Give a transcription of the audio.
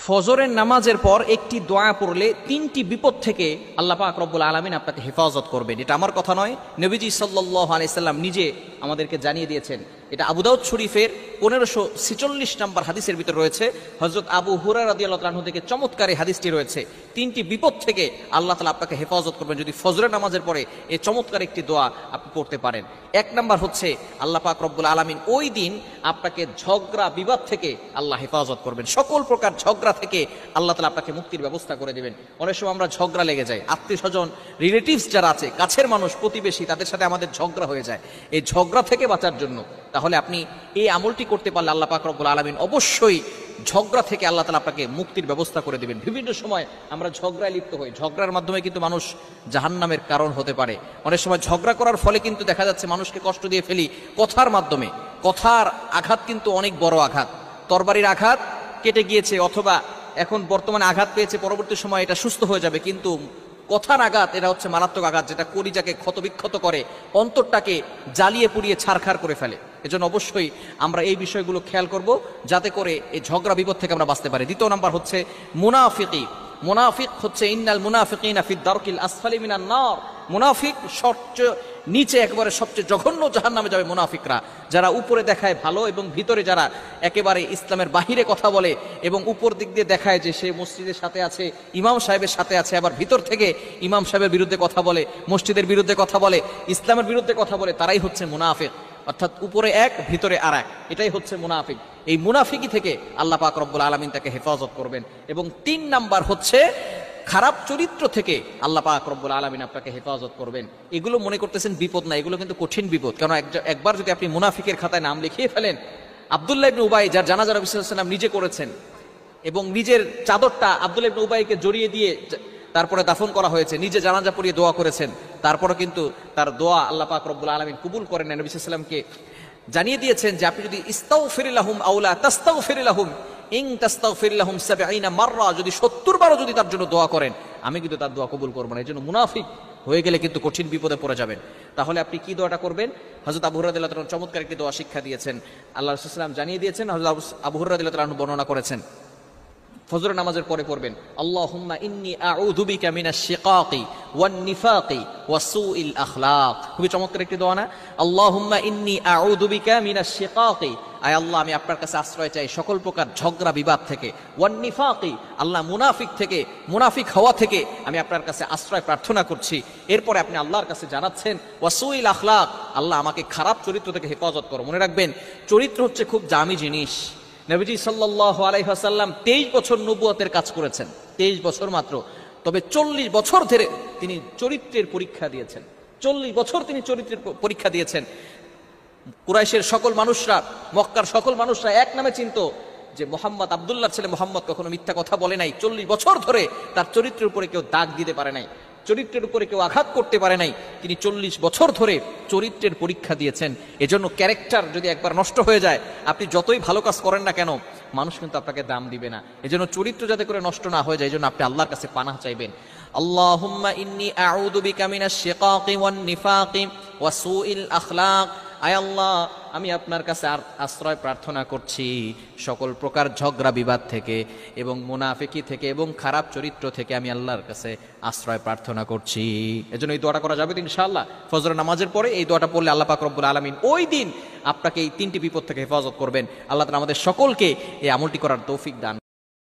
ফজরের নামাজের পর একটি দোয়া পড়লে তিনটি বিপদ থেকে আল্লাহ পাক রব্বুল আলামিন আপনাকে হেফাজত করবেন। এটা আমার কথা নয়, নবীজি সাল্লাল্লাহু আলাইহি সাল্লাম নিজে আমাদেরকে জানিয়ে দিয়েছেন। এটা আবু দাউদ শরীফের 1546 নম্বর হাদিসের ভিতর রয়েছে। হযরত আবু হুরায়রা রাদিয়াল্লাহু তাআলা থেকে চমৎকার এই হাদিসটি রয়েছে। তিনটি বিপদ থেকে আল্লাহ তাআলা আপনাকে হেফাজত করবেন যদি ফজরের নামাজের পরে এই চমৎকার একটি দোয়া আপনি পড়তে পারেন। এক নাম্বার হচ্ছে আল্লাহ পাক রব্বুল আলামিন ওই দিন আপনাকে ঝগড়া বিবাদ থেকে আল্লাহ হেফাজত করবেন। সকল প্রকার ঝগড়া থেকে আল্লাহ তাআলা আপনাকে মুক্তির ব্যবস্থা করে দেবেন। অনেক সময় আমরা ঝগড়া লেগে যাই, আত্মীয় স্বজন রিলেটিভস যারা আছে, কাছের মানুষ, প্রতিবেশী, তাদের সাথে আমাদের ঝগড়া হয়ে যায়। এই ঝগড়া থেকে বাঁচার জন্য তাহলে আপনি এই আমলটি করতে পারলে আল্লাহ পাক রব্বুল আলামিন অবশ্যই ঝগড়া থেকে আল্লাহ তাআলা আপনাকে মুক্তির ব্যবস্থা করে দেবেন। বিভিন্ন সময় আমরা ঝগড়ায় লিপ্ত হই, ঝগড়ার মাধ্যমে কিন্তু মানুষ জাহান্নামের কারণ হতে পারে। অনেক সময় ঝগড়া করার ফলে কিন্তু দেখা যাচ্ছে মানুষকে কষ্ট দিয়ে ফেলি কথার মাধ্যমে। কথার আঘাত কিন্তু অনেক বড় আঘাত। তরবারির আঘাত কেটে গিয়েছে অথবা এখন বর্তমানে আঘাত পেয়েছে, পরবর্তী সময় এটা সুস্থ হয়ে যাবে, কিন্তু কথার আঘাত এটা হচ্ছে মারাত্মক আঘাত, যেটা কলিজাকে ক্ষতবিক্ষত করে, অন্তরটাকে জ্বালিয়ে পুড়িয়ে ছারখার করে ফেলে। এজন্য অবশ্যই আমরা এই বিষয়গুলো খেয়াল করব যাতে করে এই ঝগড়া বিপদ থেকে আমরা বাঁচতে পারি। দ্বিতীয় নাম্বার হচ্ছে মুনাফিকি। মুনাফিক হচ্ছে ইন্নাল মুনাফিকিনা ফি দারকিল আসফালি মিনান নার। মুনাফিক সবচেয়ে নিচে, একবারে সবচেয়ে জঘন্য জাহান্নামে যাবে মুনাফিকরা, যারা উপরে দেখায় ভালো এবং ভিতরে যারা একেবারে ইসলামের বাহিরে কথা বলে এবং উপর দিক দিয়ে দেখায় যে সে মসজিদের সাথে আছে, ইমাম সাহেবের সাথে আছে, আবার ভিতর থেকে ইমাম সাহেবের বিরুদ্ধে কথা বলে, মসজিদের বিরুদ্ধে কথা বলে, ইসলামের বিরুদ্ধে কথা বলে, তারাই হচ্ছে মুনাফিক। অর্থাৎ উপরে এক, ভিতরে আর এক, এটাই হচ্ছে মুনাফিক। এই মুনাফিকি থেকে আল্লাহ পাক রব্বুল আলামিন তাকে হেফাজত করবেন। এবং 3 নাম্বার হচ্ছে খারাপ চরিত্র থেকে আল্লাহ পাক রব্বুল আলামিন আপনাকে হেফাজত করবেন। এগুলো মনে করতেছেন বিপদ না, এগুলো কিন্তু কঠিন বিপদ। কারণ একবার যদি আপনি মুনাফিকের খাতায় নাম লিখিয়ে ফেলেন, আব্দুল্লাহ ইবনে উবাই যার জানাজা নবী সাল্লাল্লাহু আলাইহি ওয়াসাল্লাম নিজে করেছেন এবং নিজের চাদরটা আব্দুল্লাহ ইবনে উবাইকে জড়িয়ে দিয়ে তারপরে দাফন করা হয়েছে, নিজে জানাজা পড়িয়ে দোয়া করেছেন, তারপরে কিন্তু তার দোয়া আল্লাহ পাক রব্বুল আলামিন কবুল করেন। নবী সাল্লাল্লাহু আলাইহি ওয়াসাল্লামকে জানিয়ে দিয়েছেন যে আপনি যদি ইস্তাগফির লাহুম আও লা তাস্তাগফির লাহুম ইন তাস্তাগফির লাহুম 70 মাররা, যদি 70 বারও যদি তার জন্য দোয়া করেন, আমি কিন্তু তার দোয়া কবুল করব না। এজন্য মুনাফিক হয়ে গেলে কিন্তু কঠিন বিপদে পড়ে যাবেন। তাহলে আপনি কি দোয়াটা করবেন? হযরত আবু হুরায়রা রাদিয়াল্লাহু তাআলা চমৎকার একটি দোয়া শিক্ষা দিয়েছেন, আল্লাহ রাসূল সাল্লাল্লাহু আলাইহি ওয়াসাল্লাম জানিয়ে দিয়েছেন, হযরত আবু হুরায়রা রাদিয়াল্লাহু তাআলা বর্ণনা করেছেন। ফজরের নামাজের পরে পড়বেন, আল্লাহুম্মা ইন্নী আউযু বিকা মিনাশ শিকাকি ওয়ান নিফাকি ওয়া সুইল আখলাক। খুবই চমৎকার একটি দোয়া না? আল্লাহুম্মা ইন্নী আউযু বিকা মিনাশ শিকাকি, আয় আল্লাহ আমি আপনার কাছে আশ্রয় চাই সকল প্রকার ঝগড়া বিবাদ থেকে, ওয়ান নিফাকি, আল্লাহ মুনাফিক থেকে, মুনাফিক হওয়া থেকে আমি আপনার কাছে আশ্রয় প্রার্থনা করছি। এরপরে আপনি আল্লাহর কাছে জানাচ্ছেন ওয়া সুইল আখলাক, আল্লাহ আমাকে খারাপ চরিত্র থেকে হেফাজত করো। মনে রাখবেন, চরিত্র হচ্ছে খুব দামি জিনিস। নবীজি সাল্লাল্লাহু আলাইহি ওয়াসাল্লাম 23 বছর নবুয়তের কাজ করেছেন, 23 বছর মাত্র। তবে 40 বছর ধরে তিনি চরিত্রের পরীক্ষা দিয়েছেন। 40 বছর তিনি চরিত্রের পরীক্ষা দিয়েছেন। কুরাইশের সকল মানুষরা, মক্কার সকল মানুষরা এক নামে চিনত যে মোহাম্মদ, আব্দুল্লাহর ছেলে মোহাম্মদ কখনো মিথ্যা কথা বলে নাই। 40 বছর ধরে তার চরিত্রের উপরে কেউ দাগ দিতে পারে নাই, চরিত্রের উপরে কেউ আঘাত করতে পারে নাই। তিনি 40 বছর ধরে চরিত্রের পরীক্ষা দিয়েছেন। এজন্য ক্যারেক্টার যদি একবার নষ্ট হয়ে যায়, আপনি যতই ভালো কাজ করেন না কেন, মানুষ কিন্তু আপনাকে দাম দিবে না। এজন্য চরিত্র যাতে করে নষ্ট না হয়ে যায়, এজন্য আপনি আল্লাহর কাছে পানাহ চাইবেন। আল্লাহুম্মা ইন্নী আউযু বিকা মিনাশ শিকাকি ওয়ান নিফাকি ওয়া সুইল আখলাক, আয় আল্লাহ আমি আপনার কাছে আশ্রয় প্রার্থনা করছি সকল প্রকার ঝগড়া বিবাদ থেকে এবং মুনাফিকি থেকে এবং খারাপ চরিত্র থেকে আমি আল্লাহর কাছে আশ্রয় প্রার্থনা করছি। এজন্য এই দোয়াটা করা যাবে তো ইনশাআল্লাহ। ফজরের নামাজের পরে এই দোয়াটা পড়লে আল্লাহ পাক রব্বুল আলামিন ওই দিন আপনাকে এই 3টি বিপদ থেকে হেফাজত করবেন। আল্লাহ তাআলা আমাদের সকলকে এই আমলটি করার তৌফিক দান